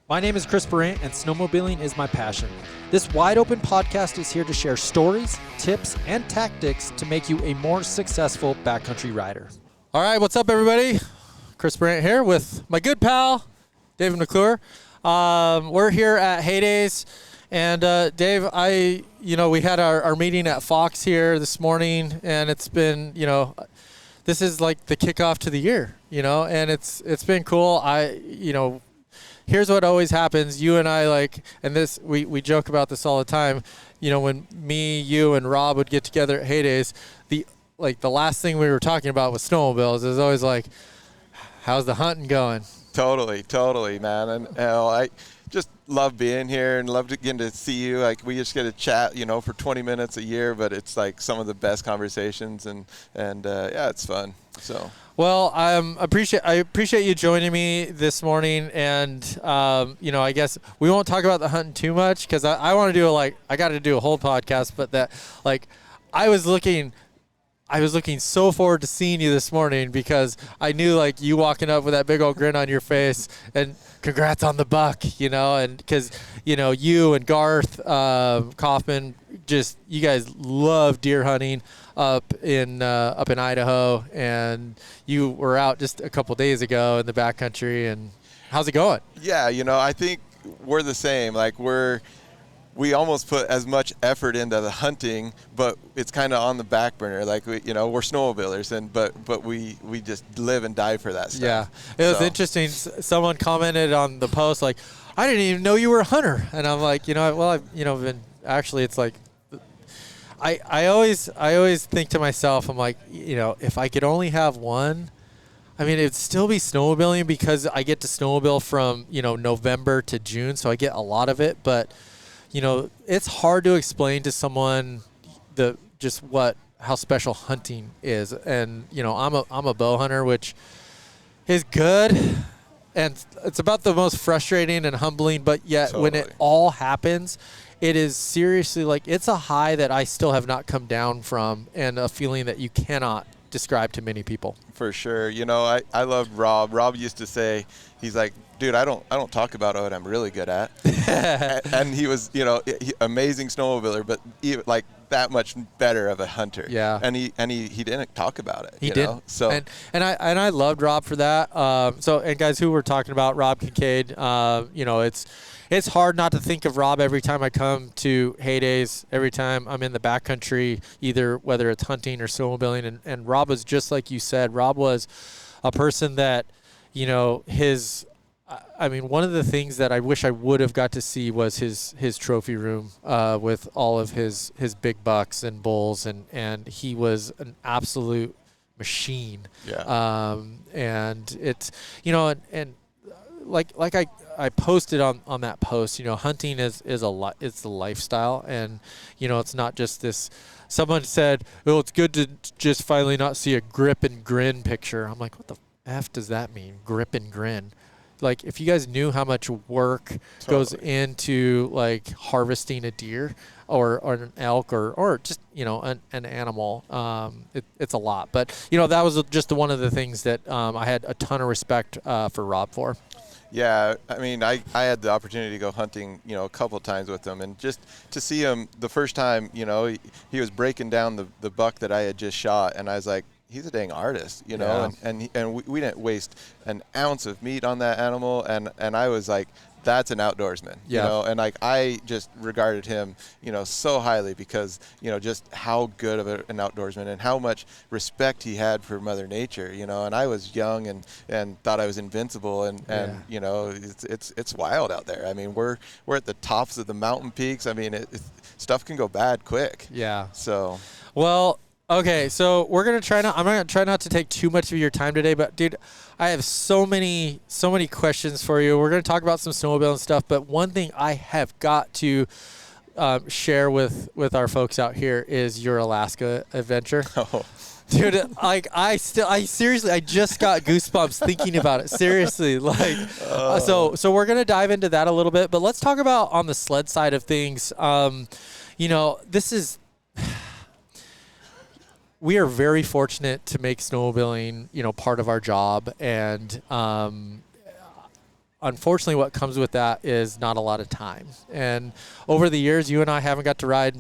My name is Chris Brandt, and snowmobiling is my passion. This wide-open podcast is here to share stories, tips, and tactics to make you a more successful backcountry rider. All right, what's up, everybody? Chris Brandt here with my good pal, David McClure. We're here at Heydays, and Dave, we had our meeting at Fox here this morning, and it's been, this is like the kickoff to the year, and it's been cool. Here's what always happens. You and I we joke about this all the time. When me, you, and Rob would get together at Heydays, the last thing we were talking about with snowmobiles is always like, how's the hunting going? Totally, man. And I just love being here and love getting to see you. Like, we just get to chat, for 20 minutes a year, but it's like some of the best conversations, and it's fun. So. Well, I appreciate you joining me this morning, and I guess we won't talk about the hunting too much because I want to do I got to do a whole podcast, but I was looking so forward to seeing you this morning because I knew you walking up with that big old grin on your face and congrats on the buck, and because you and Garth Kaufman, you guys love deer hunting up in Idaho, and you were out just a couple days ago in the backcountry. And how's it going? Yeah, I think we're the same. We almost put as much effort into the hunting, but it's kind of on the back burner. We're snowmobilers, but we just live and die for that stuff. Yeah, it was interesting. Someone commented on the post I didn't even know you were a hunter, and I'm like, I've been actually. It's like I always think to myself, I'm like, if I could only have one. I mean, it'd still be snowmobiling because I get to snowmobile from November to June, so I get a lot of it, but. It's hard to explain to someone how special hunting is. And, I'm a bow hunter, which is good. And it's about the most frustrating and humbling, but yet Totally. When it all happens, it is seriously it's a high that I still have not come down from, and a feeling that you cannot describe to many people. For sure. I loved Rob. Rob used to say, he's like, dude, I don't talk about what I'm really good at. and he was, amazing snowmobiler, but that much better of a hunter. Yeah. And he didn't talk about it. He didn't. So and I loved Rob for that. And guys, who we're talking about, Rob Kincaid. It's hard not to think of Rob every time I come to Heydays, every time I'm in the backcountry, whether it's hunting or snowmobiling. And Rob was just like you said. Rob was a person that, one of the things that I wish I would have got to see was his trophy room with all of his big bucks and bulls, and he was an absolute machine. Yeah. And it's I posted on that post. Hunting is it's a lifestyle, and it's not just this. Someone said, "Well, it's good to just finally not see a grip and grin picture." I'm like, what the F does that mean? Grip and grin. If you guys knew how much work goes into harvesting a deer or an elk or just an animal, it's a lot. But that was just one of the things that I had a ton of respect for Rob for. Yeah, I had the opportunity to go hunting, a couple of times with him, and just to see him the first time, he was breaking down the buck that I had just shot, and I was like, he's a dang artist, Yeah. and we didn't waste an ounce of meat on that animal, and I was like, that's an outdoorsman, and I just regarded him, so highly because, just how good of an outdoorsman and how much respect he had for Mother Nature, and I was young and thought I was invincible, and it's wild out there. We're at the tops of the mountain peaks. Stuff can go bad quick. Yeah. So. Well. Okay, so I'm gonna try not to take too much of your time today, but dude, I have so many questions for you. We're gonna talk about some snowmobile and stuff, but one thing I have got to share with our folks out here is your Alaska adventure. Oh. Dude, I seriously, I just got goosebumps thinking about it. Seriously, so we're gonna dive into that a little bit, but let's talk about on the sled side of things. This is. We are very fortunate to make snowmobiling, part of our job. And unfortunately, what comes with that is not a lot of time. And over the years, you and I haven't got to ride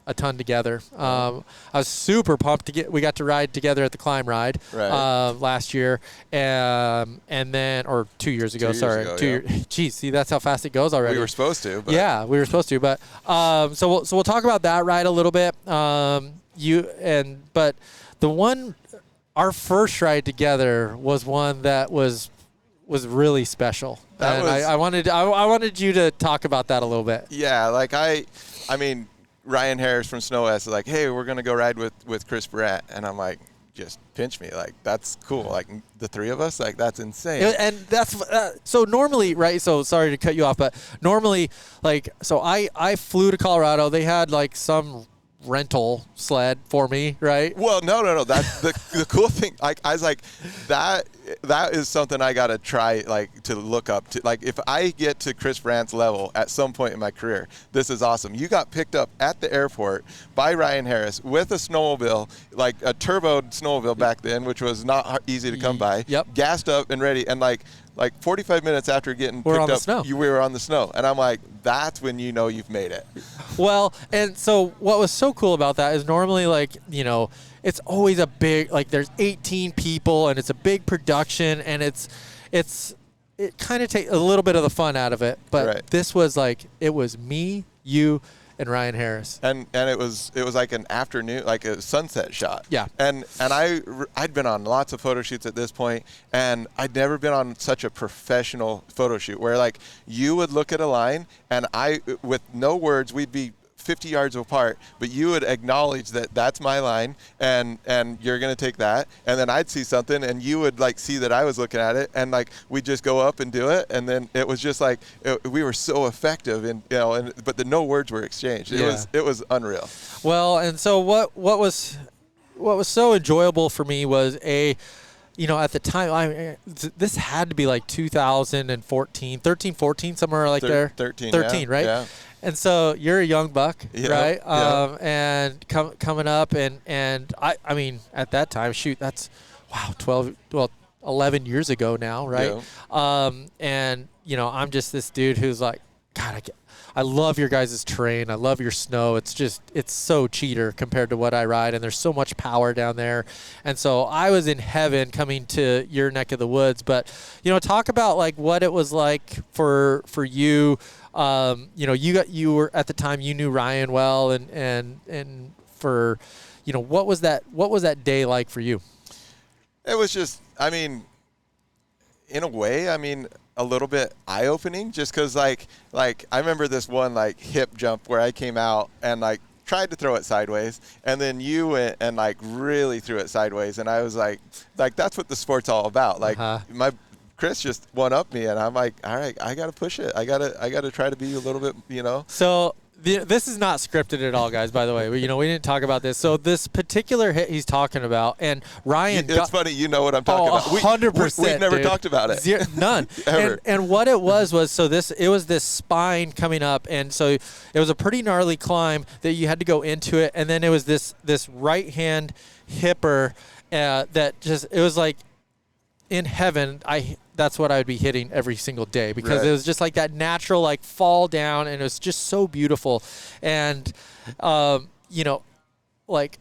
a ton together. I was super pumped we got to ride together at the Climb Ride last year, and then, or 2 years ago. 2 years. Geez, see, that's how fast it goes already. We were supposed to. But. Yeah, we were supposed to. But so we'll talk about that ride a little bit. But our first ride together was one that was really special. I wanted you to talk about that a little bit. Yeah, like I mean, Ryan Harris from Snow S is like, hey, we're going to go ride with Chris Brandt. And I'm like, just pinch me. Like, that's cool. Like, the three of us, like, that's insane. And that's so normally, right? So sorry to cut you off, but normally, like, so I flew to Colorado. They had, like, some rental sled for me, right? Well, no. That's the cool thing. Like, I was like, that is something I got to try, like, to look up to. Like, if I get to Chris Brandt's level at some point in my career, this is awesome. You got picked up at the airport by Ryan Harris with a snowmobile, like a turboed snowmobile back then, which was not easy to come by. Yep. Gassed up and ready, and like 45 minutes after getting picked up, we were on the snow. And I'm like, that's when you know you've made it. Well, and so what was so cool about that is normally, like, you know, it's always a big, like, there's 18 people and it's a big production, and it kind of takes a little bit of the fun out of it. But This was like, it was me, you, and Ryan Harris. And it was like an afternoon, like a sunset shot. Yeah. And I'd been on lots of photo shoots at this point, and I'd never been on such a professional photo shoot where, like, you would look at a line and with no words, we'd be 50 yards apart, but you would acknowledge that that's my line, and you're going to take that, and then I'd see something and you would, like, see that I was looking at it, and, like, we'd just go up and do it, and then it was just like we were so effective, in, you know, but the no words were exchanged. It was unreal. Well, and so what was so enjoyable for me was you know, at the time, this had to be like 2014, 13, 14, somewhere like there. 13, right? Yeah. And so you're a young buck, right? And coming up, and I mean, at that time, shoot, that's, wow, 11 years ago now, right? Yeah. And, you know, I'm just this dude who's like, God, I love your guys' terrain. I love your snow. It's so cheater compared to what I ride, and there's so much power down there. And so I was in heaven coming to your neck of the woods. But, you know, talk about, like, what it was like for you. You know, you were at the time, you knew Ryan well, and for, you know, what was that day like for you? It was just, I mean, in a way, I mean, a little bit eye-opening, just because, like I remember this one, like, hip jump where I came out and, like, tried to throw it sideways, and then you went and, like, really threw it sideways, and I was like that's what the sport's all about. Like, Chris just one-upped me, and I'm like, all right, I got to push it. I got to try to be a little bit, you know. So this is not scripted at all, guys, by the way. You know, we didn't talk about this. So this particular hit he's talking about, and Ryan... It's funny, you know what I'm talking about. 100%, We've never talked about it. None. Ever. And what it was so it was this spine coming up, and so it was a pretty gnarly climb that you had to go into it, and then it was this right-hand hipper that just... It was like, in heaven, that's what I would be hitting every single day, because it was just like that natural, like, fall down, and it was just so beautiful. And, you know, like,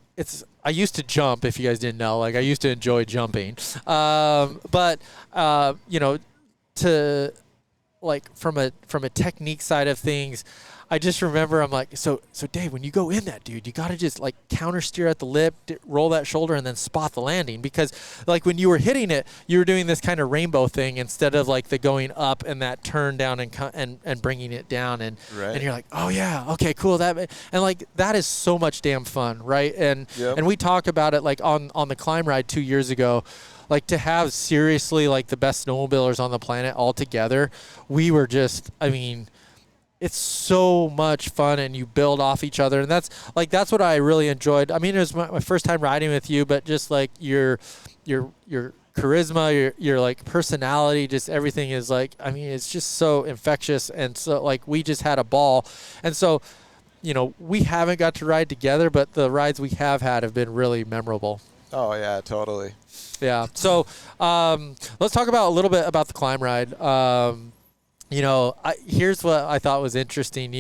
I used to jump, if you guys didn't know, like, I used to enjoy jumping. But, you know, to, like, from a technique side of things, I just remember, I'm like, so Dave, when you go in that, dude, you got to just, like, counter steer at the lip, roll that shoulder, and then spot the landing. Because, like, when you were hitting it, you were doing this kind of rainbow thing instead of, like, the going up and that turn down and bringing it down. And you're like, oh, yeah, okay, cool. And, like, that is so much damn fun, right? And we talked about it, like, on the Climb Ride 2 years ago. Like, to have, seriously, like, the best snowmobilers on the planet all together, we were just, I mean... It's so much fun, and you build off each other, and that's what I really enjoyed. I mean, it was my first time riding with you, but just, like, your charisma, your like, personality, just everything is, like, I mean, it's just so infectious, and so, like, we just had a ball. And so, you know, we haven't got to ride together, but the rides we have had have been really memorable. Oh yeah, totally. Yeah. So let's talk about a little bit about the Climb Ride. Here's what I thought was interesting.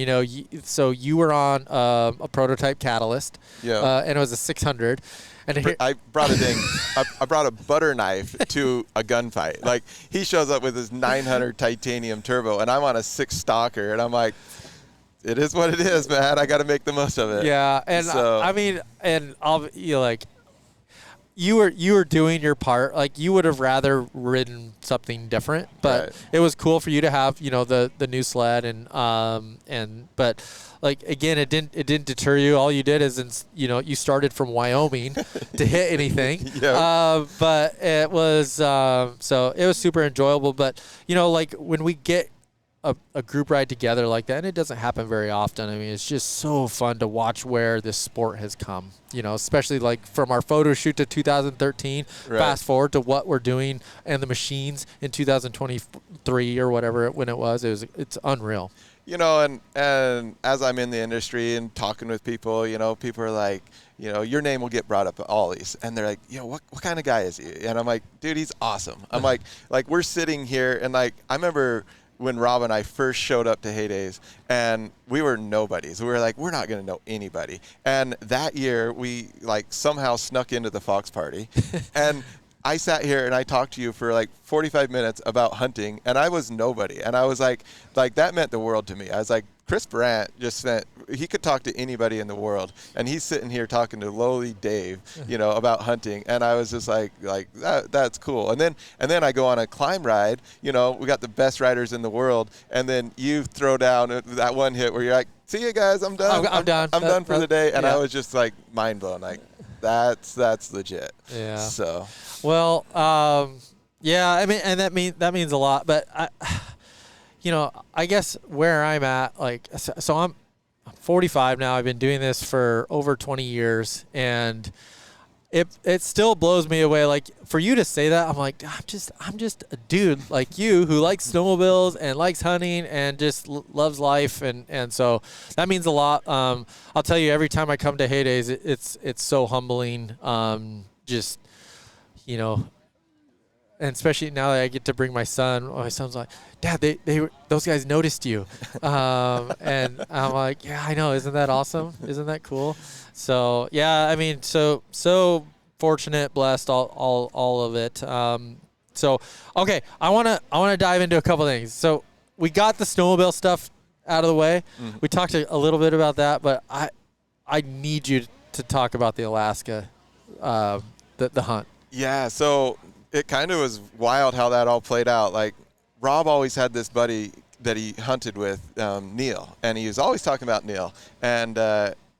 So you were on a prototype Catalyst, and it was a 600. And I brought I brought a butter knife to a gunfight. Like, he shows up with his 900 titanium turbo, and I'm on a 6 stalker, and I'm like, it is what it is, man. I got to make the most of it. Yeah, and so, you were doing your part. Like, you would have rather ridden something different, but it was cool for you to have the new sled but like, again, it didn't deter you. All you did is you started from Wyoming to hit anything. But it was so it was super enjoyable. But like, when we get a group ride together like that, and it doesn't happen very often. I mean, it's just so fun to watch where this sport has come, especially like from our photo shoot to 2013, fast forward to what we're doing and the machines in 2023 or whatever when it's unreal. And as I'm in the industry and talking with people, people are like, your name will get brought up at Ollie's, and they're like, what kind of guy is he? And I'm like, dude, he's awesome. I'm like we're sitting here, and like, I remember when Rob and I first showed up to Heydays, and we were nobodies. We were like, we're not going to know anybody. And that year, we like somehow snuck into the Fox party, and I sat here and I talked to you for like 45 minutes about hunting, and I was nobody. And I was like that meant the world to me. I was like, Chris Brandt he could talk to anybody in the world, and he's sitting here talking to lowly Dave, about hunting. And I was just like that's cool. And then I go on a climb ride, we got the best riders in the world, and then you throw down that one hit where you're like, see you guys, I'm done. I'm done. I'm done for the day. And I was just like mind blown, like that's legit. Yeah. So. Well, yeah, I mean, and that means a lot, but I guess where I'm at, like, so I'm 45 now. I've been doing this for over 20 years, and it still blows me away. Like, for you to say that, I'm like, I'm just a dude like you who likes snowmobiles and likes hunting and just loves life, and so that means a lot. I'll tell you, every time I come to Heydays, it's so humbling. Just and especially now that I get to bring my son. My son's like, Dad, those guys noticed you, and I'm like, yeah, I know. Isn't that awesome? Isn't that cool? So yeah, I mean, so fortunate, blessed, all of it. So okay, I wanna dive into a couple things. So we got the snowmobile stuff out of the way. Mm-hmm. We talked a little bit about that, but I need you to talk about the Alaska, the hunt. Yeah, so it kind of was wild how that all played out. Like, Rob always had this buddy that he hunted with, Neil, and he was always talking about Neil. And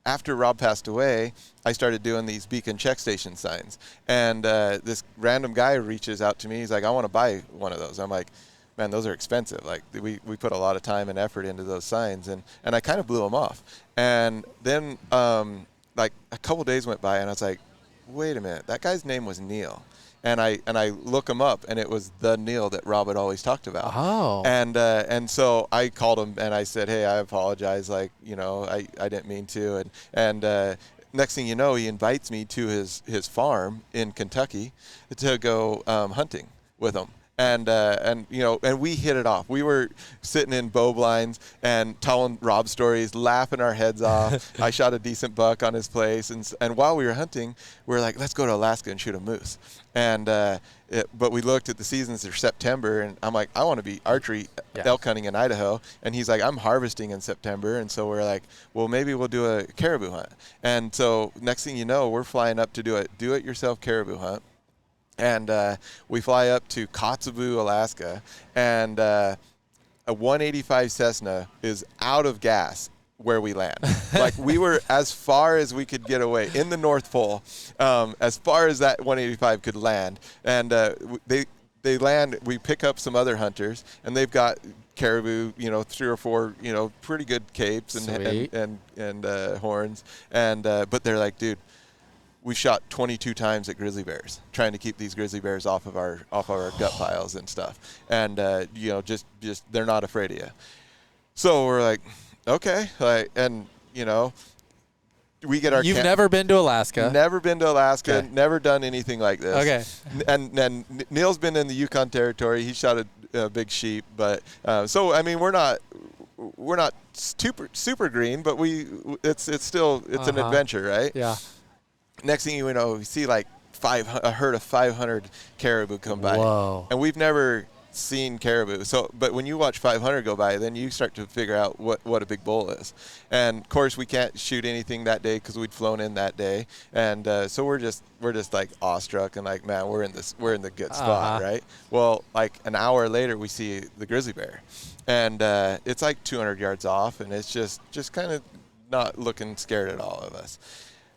after Rob passed away, I started doing these beacon check station signs. And this random guy reaches out to me. He's like, I want to buy one of those. I'm like, man, those are expensive. Like, we put a lot of time and effort into those signs. And I kind of blew them off. And then, like, a couple days went by, and I was like, wait a minute, that guy's name was Neil. And I look him up, and it was the Neil that Rob had always talked about. Oh. And so I called him, and I said, hey, I apologize. Like, I didn't mean to. And next thing you know, he invites me to his farm in Kentucky to go hunting with him. And we hit it off. We were sitting in bow blinds and telling Rob stories, laughing our heads off. I shot a decent buck on his place, and while we were hunting, we were like, let's go to Alaska and shoot a moose. And but we looked at the seasons for September, and I'm like, I want to be archery elk hunting in Idaho. And he's like, I'm harvesting in September. And so we're like, well, maybe we'll do a caribou hunt. And so next thing you know, we're flying up to do a do-it-yourself caribou hunt. And we fly up to Kotzebue, Alaska, and a 185 Cessna is out of gas where we land. Like, we were as far as we could get away in the North Pole, as far as that 185 could land. And they land. We pick up some other hunters, and they've got caribou, 3 or 4, pretty good capes and horns. And but they're like, dude, we shot 22 times at grizzly bears, trying to keep these grizzly bears off of our gut piles and stuff. And just they're not afraid of you. So we're like, okay, and we get our You've never been to Alaska. Never been to Alaska. Okay. Never done anything like this. Okay. And Neil's been in the Yukon Territory. He shot a big sheep, but so I mean we're not super green, but it's still an adventure, right? Yeah. Next thing you know, we see like a herd of 500 caribou come by. Whoa. And we've never seen caribou. So, but when you watch 500 go by, then you start to figure out what a big bull is. And of course, we can't shoot anything that day because we'd flown in that day. And so we're just like awestruck and like, man, we're in the good spot, right? Well, like an hour later, we see the grizzly bear, and it's like 200 yards off, and it's just kind of not looking scared at all of us.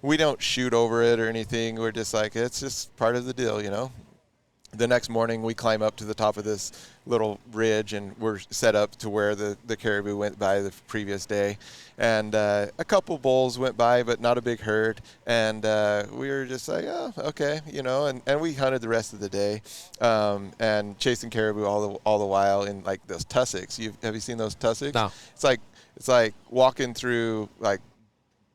We don't shoot over it or anything. We're just like, it's just part of the deal, you know? The next morning, we climb up to the top of this little ridge, and we're set up to where the caribou went by the previous day. And a couple bulls went by, but not a big herd. And we were just like, oh, okay, you know, and we hunted the rest of the day and chasing caribou all the while in, like, those tussocks. Have you seen those tussocks? No. It's like walking through, like,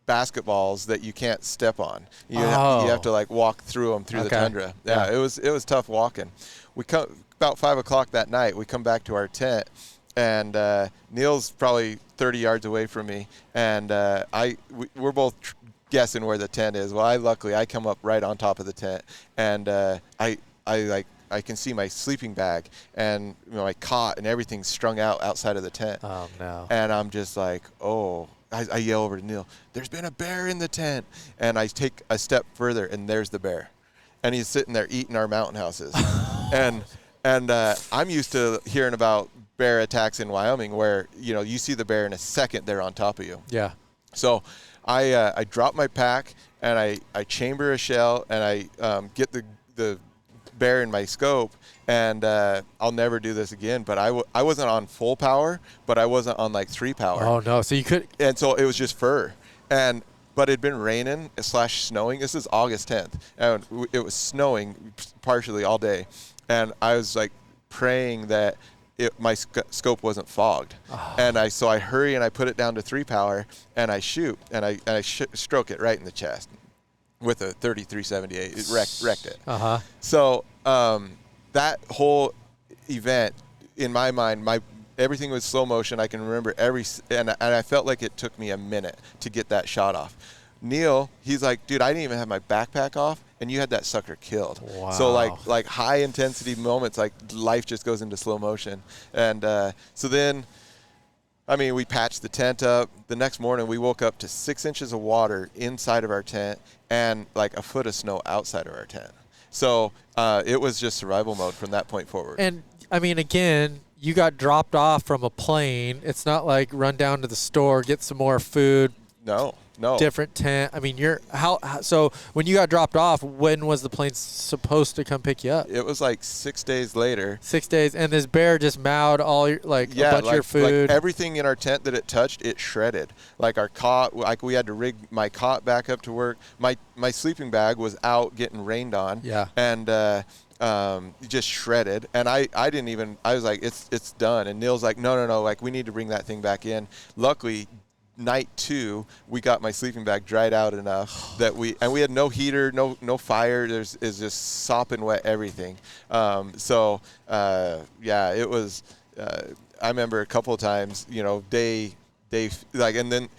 basketballs that you can't step on. You have to like walk through them through the tundra. Yeah, it was tough walking. We come about 5 o'clock that night. We come back to our tent, and Neil's probably 30 yards away from me, and we're both guessing where the tent is. Well, luckily I come up right on top of the tent, and I can see my sleeping bag and my cot and everything strung out outside of the tent. Oh no! And I'm just like, oh. I yell over to Neil, there's been a bear in the tent. And I take a step further, and there's the bear. And he's sitting there eating our mountain houses. and I'm used to hearing about bear attacks in Wyoming where, you know, you see the bear in a second, they're on top of you. Yeah. So I drop my pack, and I chamber a shell, and I get the bear in my scope, and I'll never do this again, but I wasn't on full power, but I wasn't on like 3 power. Oh no, so you could. And so it was just fur, but it'd been raining / snowing. This is August 10th, and it was snowing partially all day, and I was like praying that my scope wasn't fogged. Oh. And so I hurry and I put it down to 3 power, and I shoot, and I stroke it right in the chest with a 3378. It wrecked it. Uh-huh. So that whole event, in my mind, everything was slow motion. I can remember and I felt like it took me a minute to get that shot off. Neil, he's like, dude, I didn't even have my backpack off, and you had that sucker killed. Wow. So like high intensity moments, like life just goes into slow motion. And so then, I mean, we patched the tent up. The next morning, we woke up to 6 inches of water inside of our tent and like a foot of snow outside of our tent. So it was just survival mode from that point forward. And, I mean, again, you got dropped off from a plane. It's not like run down to the store, get some more food. No. Different tent. I mean, so when you got dropped off, when was the plane supposed to come pick you up? It was like 6 days later. 6 days, and this bear just mauled all your, a bunch of your food. Like everything in our tent that it touched, it shredded. Like our cot, like we had to rig my cot back up to work. My sleeping bag was out getting rained on. Yeah. And just shredded. And I was like, it's done. And Neil's like, no, like we need to bring that thing back in. Luckily, night 2, we got my sleeping bag dried out enough that we had no heater, no fire. It's just sopping wet everything. So it was. I remember a couple of times, you know, day like, and then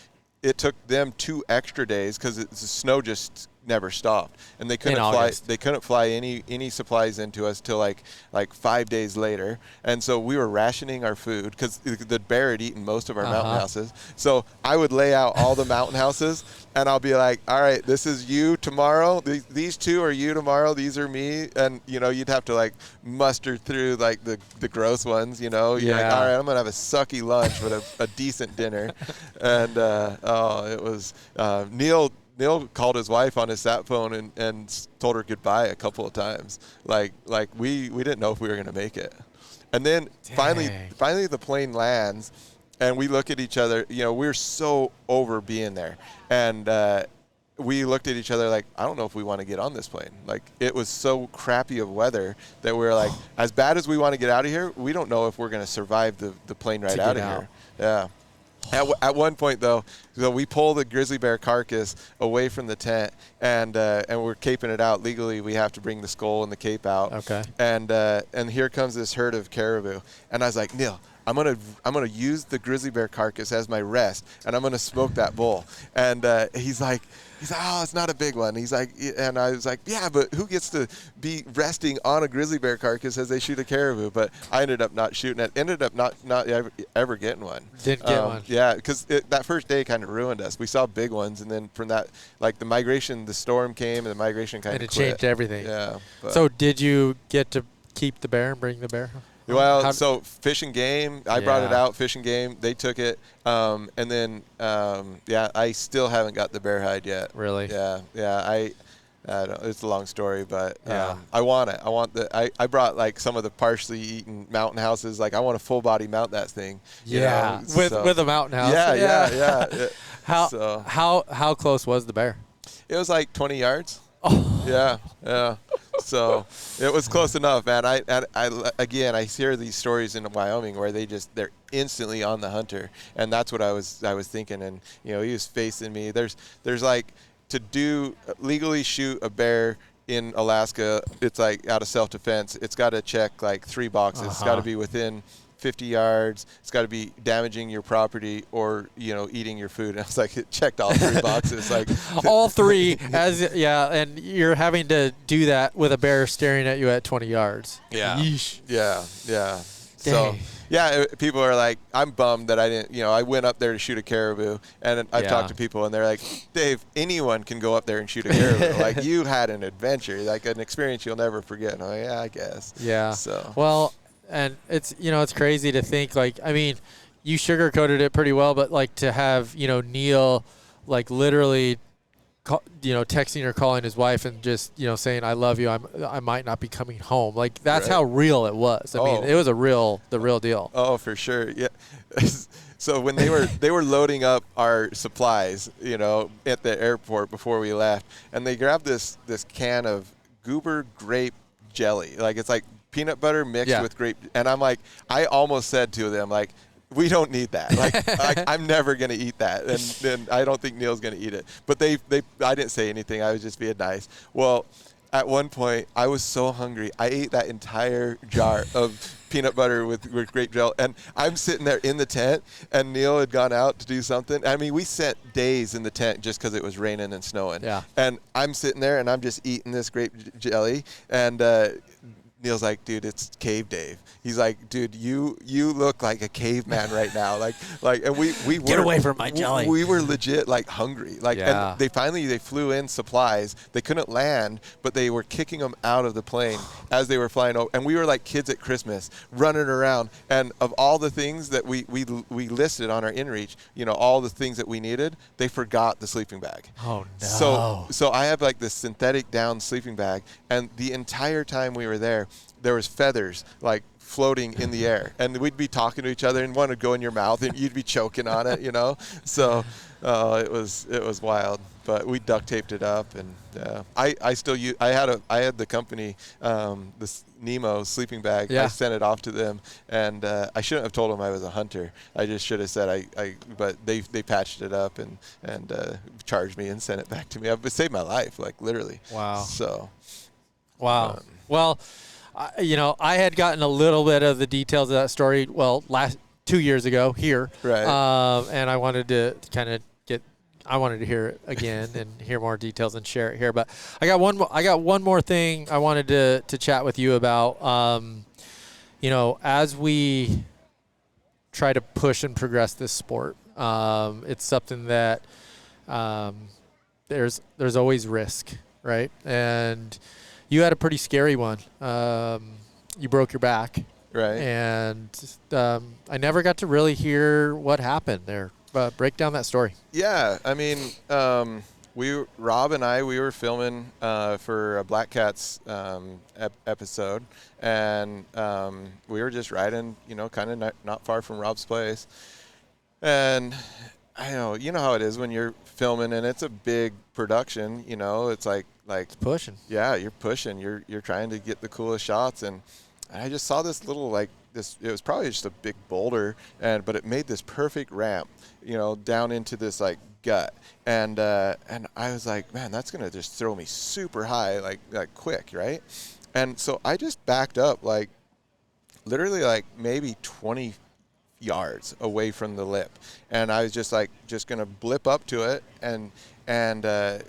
it took them 2 extra days because the snow just never stopped, and they couldn't fly. They couldn't fly any supplies into us till like 5 days later, and so we were rationing our food because the bear had eaten most of our mountain houses. So I would lay out all the mountain houses, and I'll be like, "All right, this is you tomorrow. These 2 are you tomorrow. These are me." And you know, you'd have to like muster through like the gross ones. You know, you're like, "All right, I'm gonna have a sucky lunch with a decent dinner," and it was Neil called his wife on his sat phone and told her goodbye a couple of times. Like we didn't know if we were going to make it. And then finally the plane lands, and we look at each other. You know, we're so over being there. And we looked at each other like, I don't know if we want to get on this plane. Like, it was so crappy of weather that we were like, as bad as we want to get out of here, we don't know if we're going to survive the plane ride out of here. Yeah. At one point, though, so we pull the grizzly bear carcass away from the tent, and we're caping it out. Legally, we have to bring the skull and the cape out. Okay. And here comes this herd of caribou, and I was like, Neil, I'm gonna use the grizzly bear carcass as my rest, and I'm gonna smoke that bull. And he's like, oh, it's not a big one. He's like, and I was like, yeah, but who gets to be resting on a grizzly bear carcass as they shoot a caribou? But I ended up not shooting it. Ended up not ever getting one. Didn't get one. Yeah, because that first day kind of ruined us. We saw big ones, and then from that, like the migration, the storm came, and the migration kind of And it changed everything. Yeah. So did you get to keep the bear and bring the bear? Well, so Fish and Game, I brought it out. Fish and Game, they took it, and then I still haven't got the bear hide yet. Really? Yeah. I don't, it's a long story, but I want it. I brought like some of the partially eaten mountain houses. Like I want to full body mount that thing. Yeah, you know? with a mountain house. Yeah. How close was the bear? It was like 20 yards. Oh. Yeah. So it was close enough, man. I hear these stories in Wyoming where they're instantly on the hunter, and that's what I was thinking. And he was facing me. There's like to legally shoot a bear in Alaska, it's like out of self-defense. It's got to check like 3 boxes. It's got to be within 50 yards. It's got to be damaging your property or eating your food. And I was like, it checked all 3 boxes. Like all 3 and you're having to do that with a bear staring at you at 20 yards. Yeah. Yeesh. Yeah. Dang. So people are like, I'm bummed that I didn't. I went up there to shoot a caribou, and I've talked to people, and they're like, Dave, anyone can go up there and shoot a caribou. Like you had an adventure, like an experience you'll never forget. And I'm like, yeah, I guess. Yeah. So well. And it's it's crazy to think, like, I mean, you sugarcoated it pretty well, but like to have Neil like literally texting or calling his wife and just saying I love you, I might not be coming home, like that's how real it was. I mean, it was the real deal. Oh, for sure. Yeah. So when they were loading up our supplies at the airport before we left, and they grabbed this can of goober grape jelly, like it's like peanut butter mixed with grape, and I'm like, I almost said to them, like, we don't need that. Like I'm never gonna eat that, and I don't think Neil's gonna eat it. But I didn't say anything. I was just being nice. Well, at one point, I was so hungry, I ate that entire jar of peanut butter with grape gel, and I'm sitting there in the tent, and Neil had gone out to do something. I mean, we spent days in the tent just because it was raining and snowing. Yeah. And I'm sitting there, and I'm just eating this grape jelly, and Neil's like, dude, it's Cave Dave. He's like, dude, you look like a caveman right now. Like, and we get away from my jelly. We were legit like hungry. Like, and they flew in supplies. They couldn't land, but they were kicking them out of the plane as they were flying over. And we were like kids at Christmas running around. And of all the things that we listed on our inReach, all the things that we needed, they forgot the sleeping bag. Oh no. So I have like this synthetic down sleeping bag, and the entire time we were there was feathers like floating in the air, and we'd be talking to each other, and one would go in your mouth, and you'd be choking on it, So it was wild, but we duct taped it up, and I still use. I had the company this Nemo sleeping bag. Yeah. I sent it off to them, and I shouldn't have told them I was a hunter. I just should have said but they patched it up and charged me and sent it back to me. It saved my life, like literally. Wow. So. Wow. Well, I had gotten a little bit of the details of that story, 2 years ago here. Right. And I wanted to I wanted to hear it again and hear more details and share it here. But I got one more thing I wanted to chat with you about. As we try to push and progress this sport, it's something that there's always risk, right? And you had a pretty scary one. You broke your back. Right. And I never got to really hear what happened there. Break down that story. Yeah. I mean, Rob and I were filming for a Black Cats episode, and we were just riding, kind of not far from Rob's place. And I know, how it is when you're filming and it's a big production, it's like it's pushing. Yeah, you're pushing. You're trying to get the coolest shots, and I just saw this little like this. It was probably just a big boulder, but it made this perfect ramp, down into this like gut, and I was like, man, that's gonna just throw me super high, like quick, right? And so I just backed up, like literally like maybe 20 yards away from the lip, and I was just gonna blip up to it, and I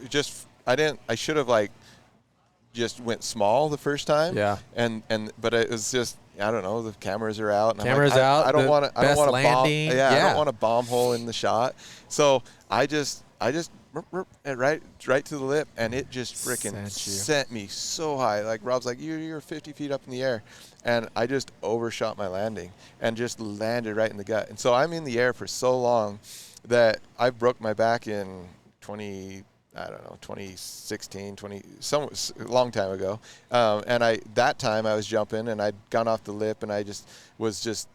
should have like just went small the first time. Yeah. But it was just, I don't know, the cameras are out. And Cameras I'm like, out. I don't want to bomb. Landing. Yeah, I don't want a bomb hole in the shot. So I just right to the lip, and it just freaking sent me so high. Like Rob's like, you're 50 feet up in the air, and I just overshot my landing and just landed right in the gut. And so I'm in the air for so long that I broke my back in 2016, a long time ago. That time I was jumping, and I'd gone off the lip, and I was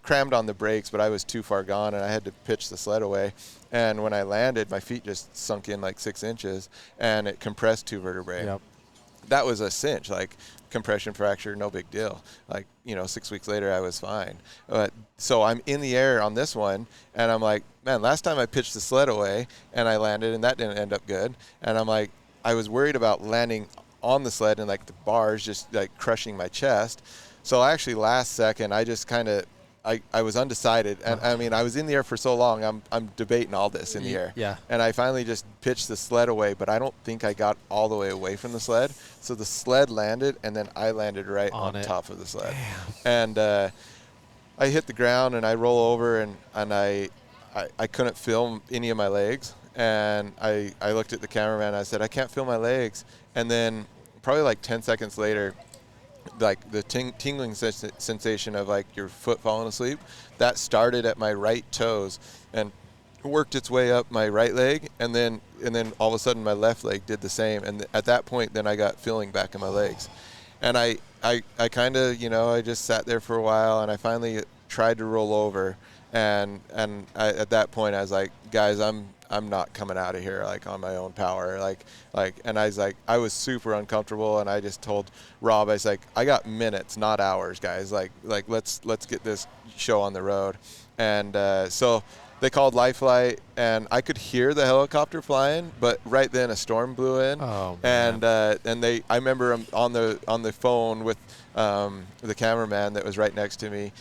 crammed on the brakes, but I was too far gone, and I had to pitch the sled away. And when I landed, my feet just sunk in like 6 inches, and it compressed 2 vertebrae. Yep. That was a cinch, like compression fracture, no big deal. Like, 6 weeks later, I was fine. So I'm in the air on this one, and I'm like, man, last time I pitched the sled away and I landed, and that didn't end up good. And I'm like, I was worried about landing on the sled and like the bars just like crushing my chest. So actually last second, I just kind of, I was undecided. And I mean, I was in the air for so long, I'm debating all this in the air. Yeah. And I finally just pitched the sled away, but I don't think I got all the way away from the sled. So the sled landed, and then I landed right on top of the sled. Damn. And I hit the ground, and I roll over, and I couldn't feel any of my legs. And I looked at the cameraman, and I said, I can't feel my legs. And then probably like 10 seconds later, like the tingling sensation of like your foot falling asleep, that started at my right toes and worked its way up my right leg, and then all of a sudden my left leg did the same. And at that point, then I got feeling back in my legs. And I kind of, I just sat there for a while, and I finally tried to roll over, and at that point I was like, guys, I'm not coming out of here like on my own power, and I was like, I was super uncomfortable, and I just told Rob, I was like, I got minutes, not hours, guys. Like let's get this show on the road. And so they called Life Flight, and I could hear the helicopter flying, but right then a storm blew in. Oh, man. And I remember on the phone with the cameraman that was right next to me.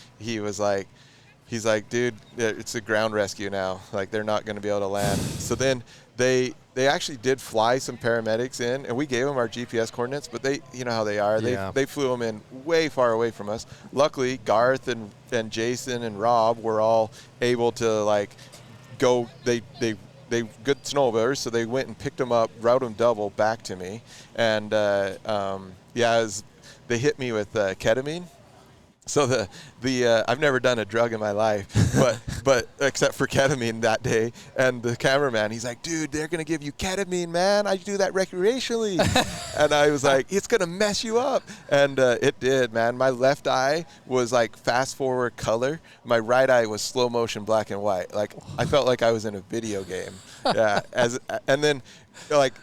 He's like, dude, it's a ground rescue now. Like, they're not going to be able to land. So then they actually did fly some paramedics in, and we gave them our GPS coordinates, but they, you know how they are. Yeah. They flew them in way far away from us. Luckily, Garth and Jason and Rob were all able to, like, go. They good snowboarders, so they went and picked them up, routed them double back to me. And, they hit me with ketamine. So I've never done a drug in my life, but except for ketamine that day. And the cameraman, he's like, dude, they're gonna give you ketamine, man. I do that recreationally. And I was like, it's gonna mess you up. And it did, man. My left eye was like fast forward color. My right eye was slow motion black and white. Like, I felt like I was in a video game. Yeah. And then like,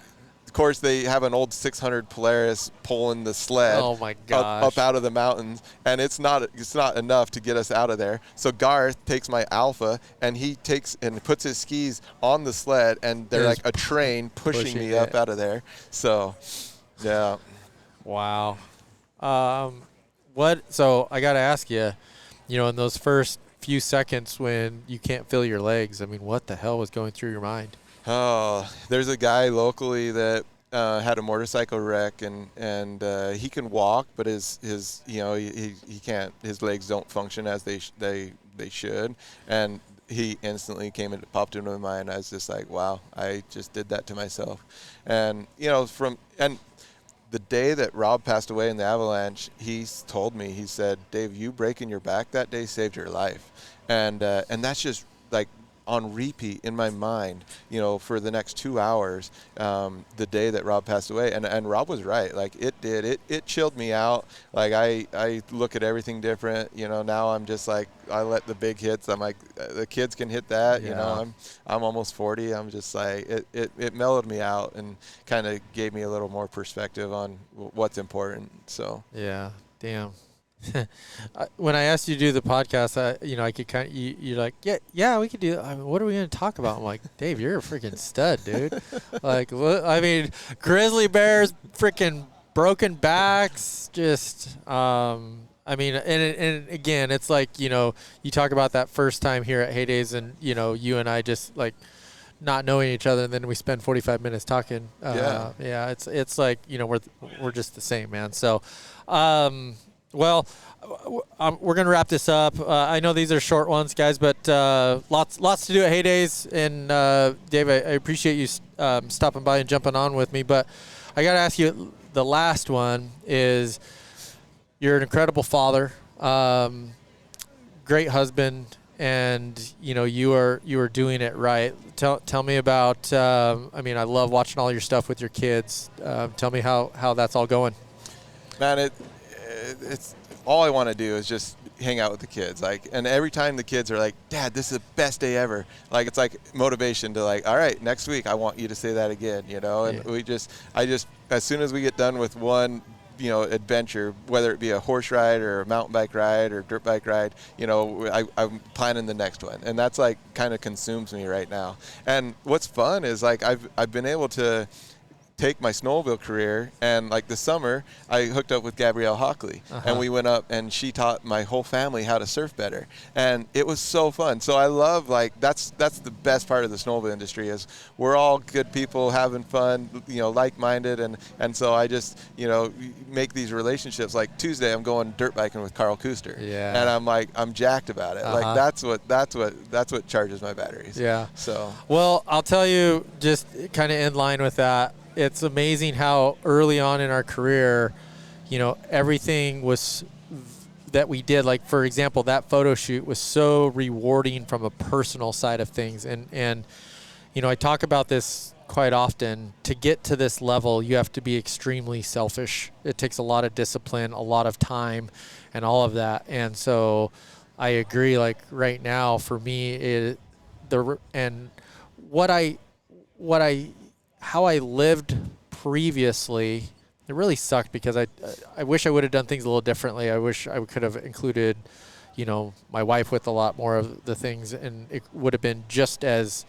of course, they have an old 600 Polaris pulling the sled up out of the mountains, and it's not enough to get us out of there. So Garth takes my Alpha, and he takes and puts his skis on the sled, and they're like a train pushing me up out of there. So, yeah. Wow. So I got to ask you, in those first few seconds when you can't feel your legs, I mean, what the hell was going through your mind? Oh, there's a guy locally that had a motorcycle wreck, and he can walk, but his he can't. His legs don't function as they should, and he instantly popped into my mind. I was just like, wow, I just did that to myself. And and the day that Rob passed away in the avalanche, he told me, he said, Dave, you breaking your back that day saved your life, and that's just like on repeat in my mind, for the next 2 hours, the day that Rob passed away. And Rob was right. Like, it chilled me out. Like, I look at everything different. Now I'm just like, I let the big hits. I'm like, the kids can hit that. Yeah. I'm almost 40. I'm just like, it mellowed me out and kind of gave me a little more perspective on what's important. So. Yeah. Damn. When I asked you to do the podcast, I could kind of, you're like, yeah, we could do that. I mean, what are we going to talk about? I'm like, Dave, you're a freaking stud, dude. Like, I mean, grizzly bears, freaking broken backs, just, I mean, and again, it's like, you talk about that first time here at Heydays, and, you and I just, like, not knowing each other, and then we spend 45 minutes talking. Yeah, it's like, we're just the same, man. So, well, we're going to wrap this up. I know these are short ones, guys, but lots to do at Heydays. And, Dave, I appreciate you stopping by and jumping on with me. But I got to ask you, the last one is, you're an incredible father, great husband, and, you are doing it right. Tell me about, I mean, I love watching all your stuff with your kids. Tell me how that's all going. Man, it's all I want to do is just hang out with the kids. Like, and every time the kids are like, Dad, this is the best day ever. Like, it's like motivation to like, all right, next week I want you to say that again, and I just, as soon as we get done with one, adventure, whether it be a horse ride or a mountain bike ride or dirt bike ride, I'm planning the next one. And that's like kind of consumes me right now. And what's fun is like, I've been able to take my snowmobile career, and like this summer I hooked up with Gabrielle Hockley, and we went up and she taught my whole family how to surf better, and it was so fun. So I love, like, that's the best part of the snowmobile industry is we're all good people having fun, like-minded, and so I just make these relationships. Like Tuesday I'm going dirt biking with Carl Kuster, and I'm jacked about it. Like that's what charges my batteries. Yeah. So well, I'll tell you, just kind of in line with that, it's amazing how early on in our career, everything was that we did. Like, for example, that photo shoot was so rewarding from a personal side of things. And I talk about this quite often. To get to this level, you have to be extremely selfish. It takes a lot of discipline, a lot of time, and all of that. And so I agree, like right now for me, how I lived previously, it really sucked because I wish I would have done things a little differently. I wish I could have included, my wife with a lot more of the things, and it would have been just as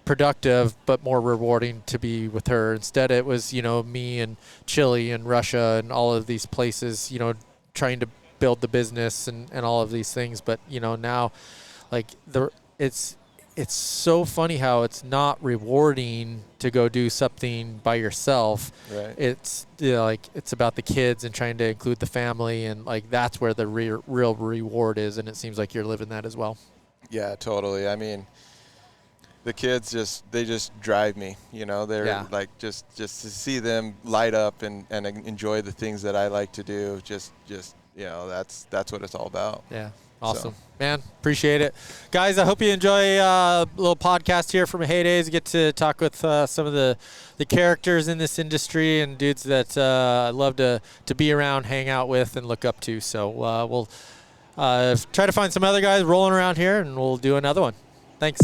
productive but more rewarding to be with her. Instead, it was, me and Chile and Russia and all of these places, trying to build the business and all of these things. But, now, like, it's so funny how it's not rewarding to go do something by yourself. Right. It's it's about the kids and trying to include the family, and like that's where the real reward is. And it seems like you're living that as well. Yeah, totally. I mean, the kids they just drive me. They're like just to see them light up and enjoy the things that I like to do. Just that's what it's all about. Yeah. Awesome. So. Man, appreciate it. Guys, I hope you enjoy a little podcast here from Heydays. Get to talk with some of the characters in this industry and dudes that I love to be around, hang out with, and look up to. So we'll try to find some other guys rolling around here, and we'll do another one. Thanks.